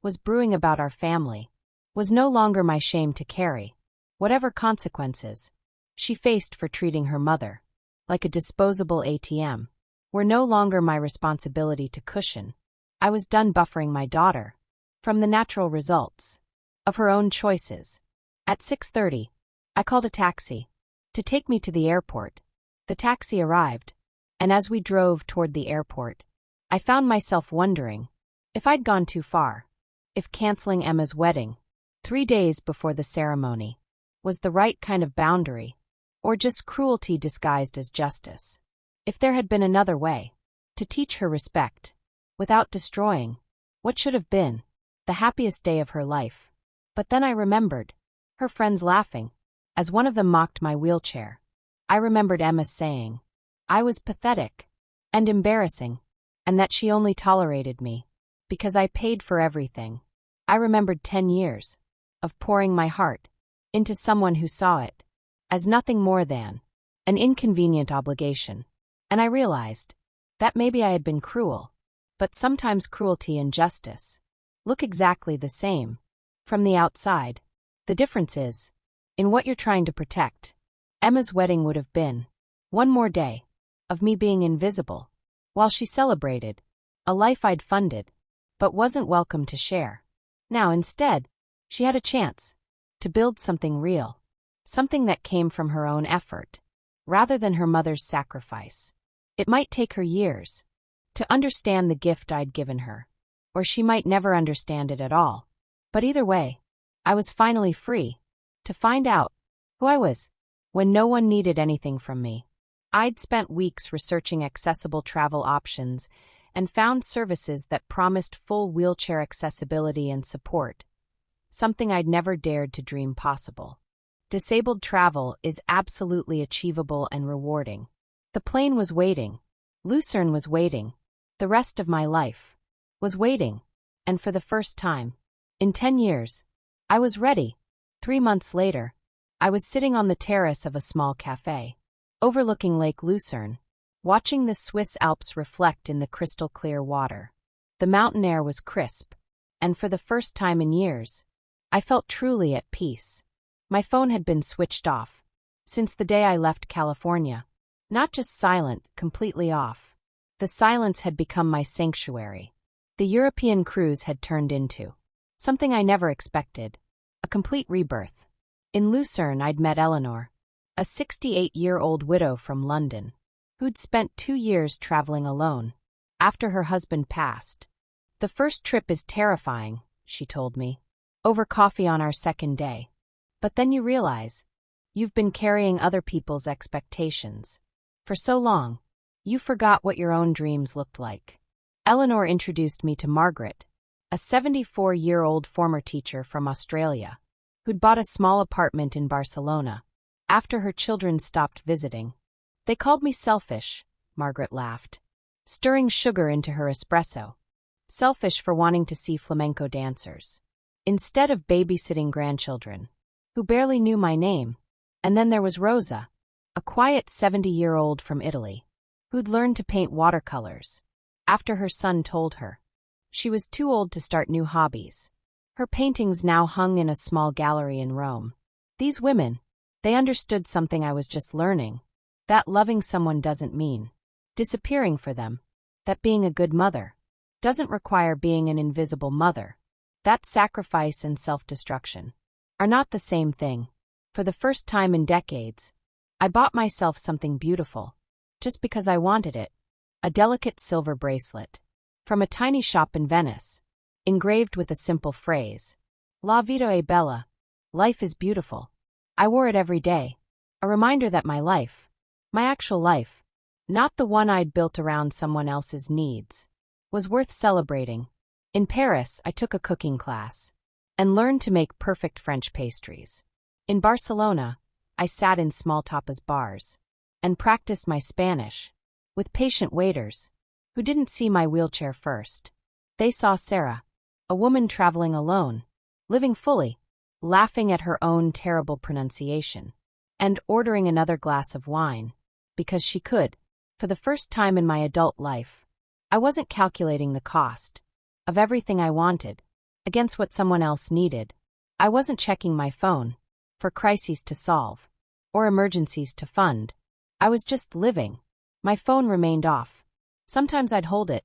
[SPEAKER 1] was brewing about our family was no longer my shame to carry. Whatever consequences she faced for treating her mother like a disposable ATM were no longer my responsibility to cushion. I was done buffering my daughter from the natural results of her own choices. At 6:30, I called a taxi to take me to the airport. The taxi arrived, and as we drove toward the airport, I found myself wondering if I'd gone too far, if canceling Emma's wedding 3 days before the ceremony was the right kind of boundary, or just cruelty disguised as justice. If there had been another way to teach her respect without destroying what should have been the happiest day of her life. But then I remembered her friends laughing as one of them mocked my wheelchair. I remembered Emma saying I was pathetic and embarrassing, and that she only tolerated me because I paid for everything. I remembered 10 years of pouring my heart into someone who saw it as nothing more than an inconvenient obligation, and I realized that maybe I had been cruel, but sometimes cruelty and justice look exactly the same from the outside. The difference is in what you're trying to protect. Emma's wedding would have been one more day of me being invisible while she celebrated a life I'd funded but wasn't welcome to share. Now instead, she had a chance to build something real, something that came from her own effort, rather than her mother's sacrifice. It might take her years to understand the gift I'd given her, or she might never understand it at all. But either way, I was finally free to find out who I was when no one needed anything from me. I'd spent weeks researching accessible travel options and found services that promised full wheelchair accessibility and support, something I'd never dared to dream possible. Disabled travel is absolutely achievable and rewarding. The plane was waiting. Lucerne was waiting. The rest of my life was waiting. And for the first time in 10 years, I was ready. 3 months later, I was sitting on the terrace of a small cafe, overlooking Lake Lucerne, watching the Swiss Alps reflect in the crystal-clear water. The mountain air was crisp, and for the first time in years, I felt truly at peace. My phone had been switched off since the day I left California, Not just silent, completely off. The silence had become my sanctuary. The European cruise had turned into something I never expected, a complete rebirth. In Lucerne, I'd met Eleanor, a 68-year-old widow from London, who'd spent 2 years traveling alone after her husband passed. The first trip is terrifying, she told me, over coffee on our second day. But then you realize you've been carrying other people's expectations for so long, you forgot what your own dreams looked like. Eleanor introduced me to Margaret, a 74-year-old former teacher from Australia, who'd bought a small apartment in Barcelona after her children stopped visiting. They called me selfish, Margaret laughed, stirring sugar into her espresso. Selfish for wanting to see flamenco dancers, instead of babysitting grandchildren, who barely knew my name. And then there was Rosa, a quiet 70-year-old from Italy, who'd learned to paint watercolors after her son told her she was too old to start new hobbies. Her paintings now hung in a small gallery in Rome. These women, they understood something I was just learning, that loving someone doesn't mean disappearing for them, that being a good mother doesn't require being an invisible mother, that sacrifice and self-destruction are not the same thing. For the first time in decades, I bought myself something beautiful, just because I wanted it, a delicate silver bracelet, from a tiny shop in Venice, engraved with a simple phrase, La vita è bella, life is beautiful. I wore it every day, a reminder that my life, my actual life, not the one I'd built around someone else's needs, was worth celebrating. In Paris, I took a cooking class and learned to make perfect French pastries. In Barcelona, I sat in small tapas bars and practiced my Spanish with patient waiters who didn't see my wheelchair first. They saw Sarah, a woman traveling alone, living fully, laughing at her own terrible pronunciation, and ordering another glass of wine, because she could. For the first time in my adult life, I wasn't calculating the cost of everything I wanted against what someone else needed. I wasn't checking my phone for crises to solve or emergencies to fund. I was just living. My phone remained off. Sometimes I'd hold it,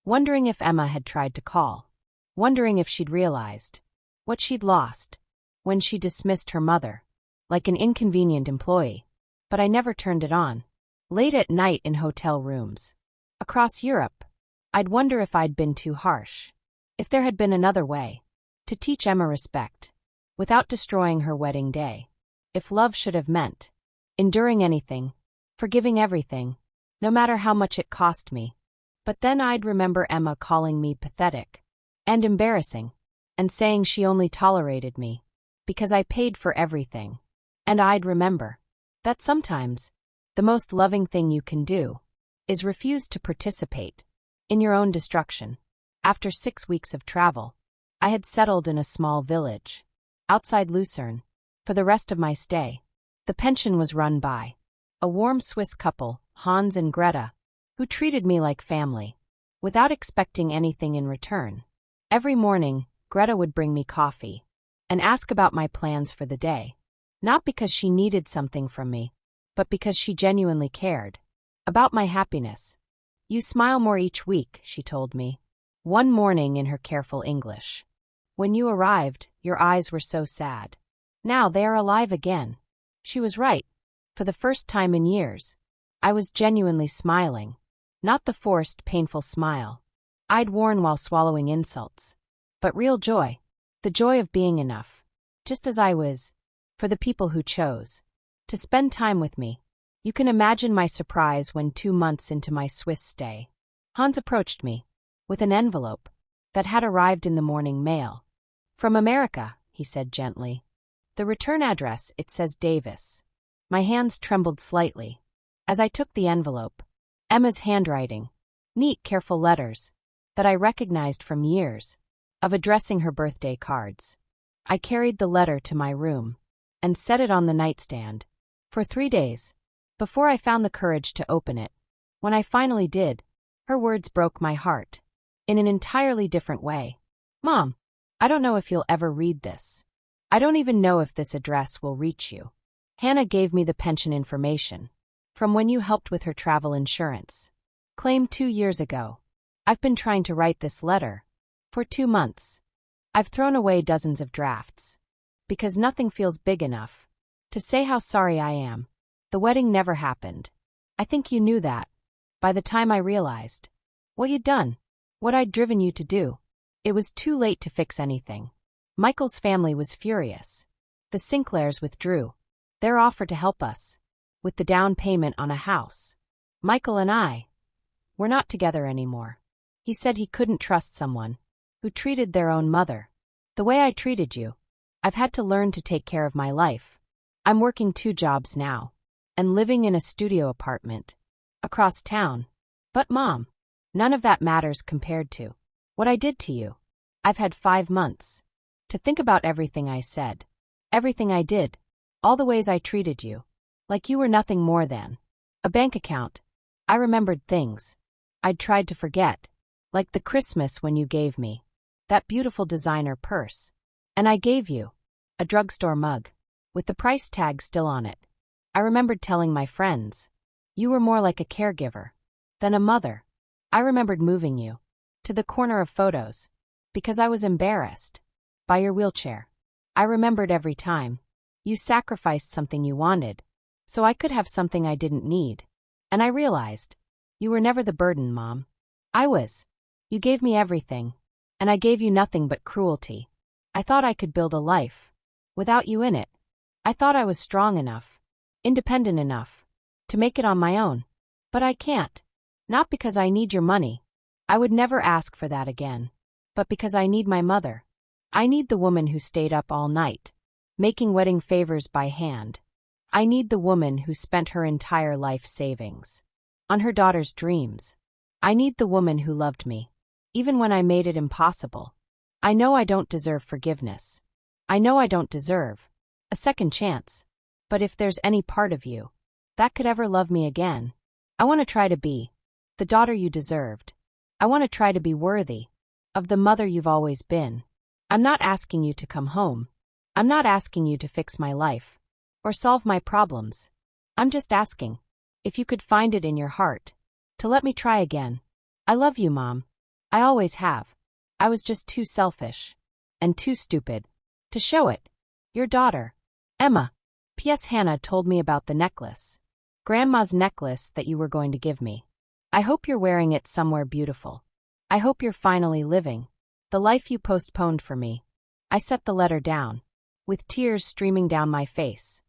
[SPEAKER 1] wondering if Emma had tried to call, wondering if she'd realized what she'd lost when she dismissed her mother, like an inconvenient employee. But I never turned it on. Late at night in hotel rooms across Europe, I'd wonder if I'd been too harsh, if there had been another way to teach Emma respect without destroying her wedding day, if love should have meant enduring anything, forgiving everything, no matter how much it cost me. But then I'd remember Emma calling me pathetic and embarrassing, and saying she only tolerated me because I paid for everything. And I'd remember that sometimes the most loving thing you can do is refuse to participate in your own destruction. After 6 weeks of travel, I had settled in a small village outside Lucerne for the rest of my stay. The pension was run by a warm Swiss couple, Hans and Greta, who treated me like family, without expecting anything in return. Every morning, Greta would bring me coffee and ask about my plans for the day, not because she needed something from me, but because she genuinely cared about my happiness. You smile more each week, she told me, one morning in her careful English. When you arrived, your eyes were so sad. Now they are alive again. She was right. For the first time in years, I was genuinely smiling, not the forced, painful smile I'd worn while swallowing insults, but real joy, the joy of being enough, just as I was, for the people who chose to spend time with me. You can imagine my surprise when 2 months into my Swiss stay, Hans approached me with an envelope that had arrived in the morning mail. From America, he said gently. The return address, it says Davis. My hands trembled slightly as I took the envelope. Emma's handwriting, neat, careful letters that I recognized from years of addressing her birthday cards. I carried the letter to my room and set it on the nightstand for 3 days before I found the courage to open it. When I finally did, her words broke my heart in an entirely different way. Mom, I don't know if you'll ever read this. I don't even know if this address will reach you. Hannah gave me the pension information From when you helped with her travel insurance. Claim 2 years ago. I've been trying to write this letter. For 2 months. I've thrown away dozens of drafts. Because nothing feels big enough. To say how sorry I am. The wedding never happened. I think you knew that. By the time I realized what you'd done. What I'd driven you to do. It was too late to fix anything. Michael's family was furious. The Sinclairs withdrew their offer to help us with the down payment on a house. Michael and I were not together anymore. He said he couldn't trust someone who treated their own mother the way I treated you. I've had to learn to take care of my life. I'm working 2 jobs now and living in a studio apartment across town. But Mom, none of that matters compared to what I did to you. I've had 5 months to think about everything I said, everything I did, all the ways I treated you, like you were nothing more than a bank account. I remembered things I'd tried to forget, like the Christmas when you gave me that beautiful designer purse, and I gave you a drugstore mug with the price tag still on it. I remembered telling my friends you were more like a caregiver than a mother. I remembered moving you to the corner of photos because I was embarrassed by your wheelchair. I remembered every time you sacrificed something you wanted so I could have something I didn't need. And I realized you were never the burden, Mom. I was. You gave me everything, and I gave you nothing but cruelty. I thought I could build a life without you in it. I thought I was strong enough, independent enough to make it on my own. But I can't. Not because I need your money. I would never ask for that again. But because I need my mother. I need the woman who stayed up all night, making wedding favors by hand. I need the woman who spent her entire life savings on her daughter's dreams. I need the woman who loved me, even when I made it impossible. I know I don't deserve forgiveness. I know I don't deserve a second chance. But if there's any part of you that could ever love me again, I want to try to be the daughter you deserved. I want to try to be worthy of the mother you've always been. I'm not asking you to come home. I'm not asking you to fix my life or solve my problems. I'm just asking if you could find it in your heart to let me try again. I love you, Mom. I always have. I was just too selfish and too stupid to show it. Your daughter, Emma. P.S. Hannah told me about the necklace. Grandma's necklace that you were going to give me. I hope you're wearing it somewhere beautiful. I hope you're finally living the life you postponed for me. I set the letter down, with tears streaming down my face.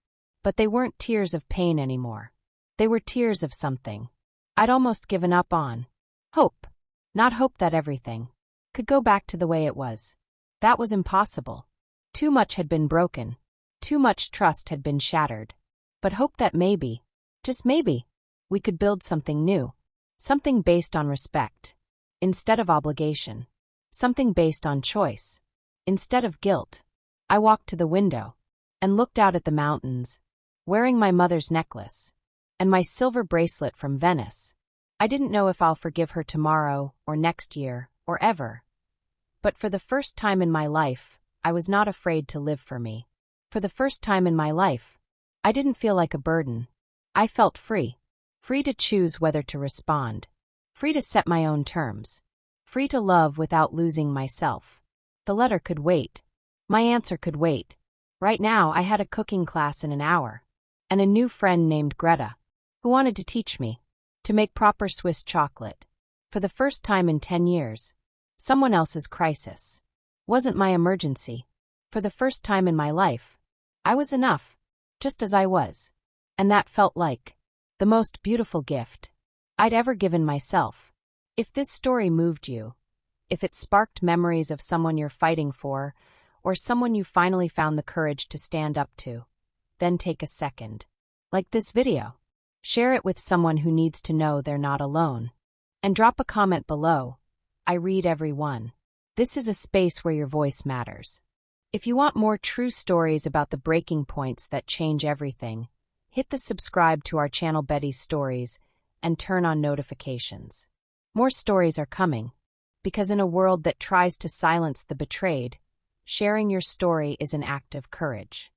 [SPEAKER 1] But they weren't tears of pain anymore. They were tears of something I'd almost given up on. Hope. Not hope that everything could go back to the way it was. That was impossible. Too much had been broken. Too much trust had been shattered. But hope that maybe, just maybe, we could build something new. Something based on respect, instead of obligation. Something based on choice, instead of guilt. I walked to the window and looked out at the mountains, wearing my mother's necklace and my silver bracelet from Venice. I didn't know if I'll forgive her tomorrow or next year or ever. But for the first time in my life, I was not afraid to live for me. For the first time in my life, I didn't feel like a burden. I felt free. Free to choose whether to respond. Free to set my own terms. Free to love without losing myself. The letter could wait. My answer could wait. Right now I had a cooking class in an hour. And a new friend named Greta, who wanted to teach me to make proper Swiss chocolate. For the first time in 10 years, someone else's crisis wasn't my emergency. For the first time in my life, I was enough, just as I was. And that felt like the most beautiful gift I'd ever given myself. If this story moved you, if it sparked memories of someone you're fighting for, or someone you finally found the courage to stand up to, then take a second. Like this video. Share it with someone who needs to know they're not alone. And drop a comment below. I read every one. This is a space where your voice matters. If you want more true stories about the breaking points that change everything, hit the subscribe to our channel Betty's Stories and turn on notifications. More stories are coming, because in a world that tries to silence the betrayed, sharing your story is an act of courage.